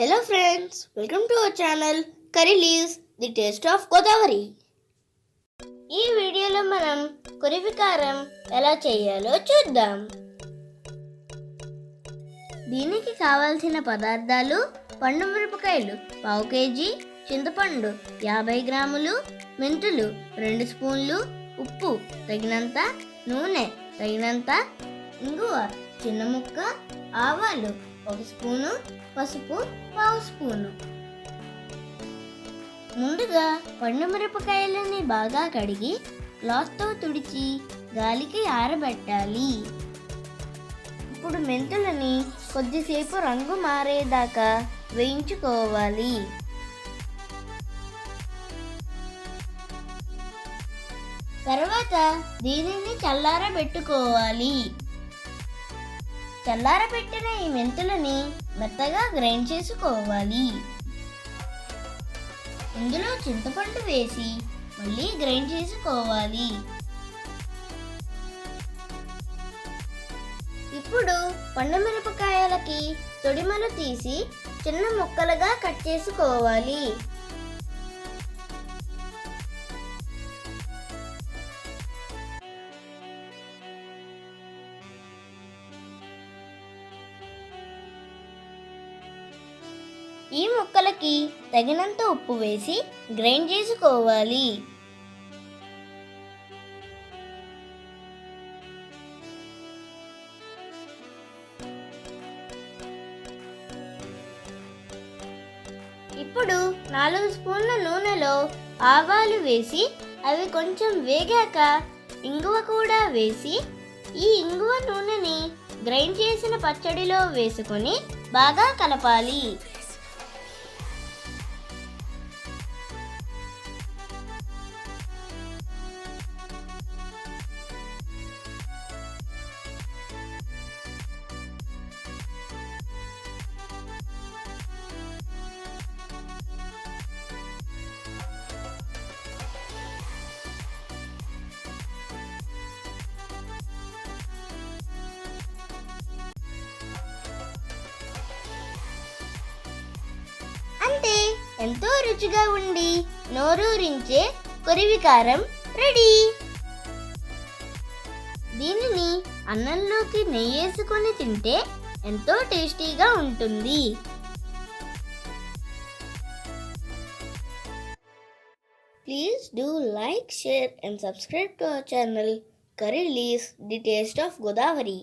Hello friends, welcome to our channel Curry Leaves, the taste of Godavari. ఈ వీడియోలో మనం కొరివి కారం ఎలా చేయాలో చూద్దాం. దీనికి కావాల్సిన పదార్థాలు పండు మిరపకాయలు పావు కేజీ, చింతపండు 50 గ్రాములు, మెంతులు 2 స్పూన్లు, ఉప్పు తగినంత, నూనె తగినంత, ఇంగువ చిన్న ముక్క, ఆవాలు 1 స్పూను, పసుపు పావు స్పూను. ముందుగా పండు మిరపకాయలని బాగా కడిగి క్లాత్తో తుడిచి గాలికి ఆరబెట్టాలి. ఇప్పుడు మెంతులని కొద్దిసేపు రంగు మారేదాకా వేయించుకోవాలి. తర్వాత దీనిని చల్లారబెట్టుకోవాలి. చల్లారబెట్టిన ఈ మెంతులని మెత్తగా గ్రైండ్ చేసుకోవాలి. ఇందులో చింతపండు వేసి మళ్ళీ గ్రైండ్ చేసుకోవాలి. ఇప్పుడు పండు మిరపకాయలకి తొడిమలు తీసి చిన్న ముక్కలుగా కట్ చేసుకోవాలి. ఈ ముక్కలకి తగినంత ఉప్పు వేసి గ్రైండ్ చేసుకోవాలి. ఇప్పుడు 4 స్పూన్ల నూనెలో ఆవాలు వేసి అవి కొంచెం వేగాక ఇంగువ కూడా వేసి ఈ ఇంగువ నూనెని గ్రైండ్ చేసిన పచ్చడిలో వేసుకొని బాగా కలపాలి. అంతే, ఎంతో రుచిగా ఉండి నోరూరించే కొరివి కారం రెడీ. దీనిని అన్నంలోకి నెయ్యేసుకొని తింటే ఎంతో టేస్టీగా ఉంటుంది. Please do like, share and subscribe to our channel Curry Leaves, the taste of Godavari.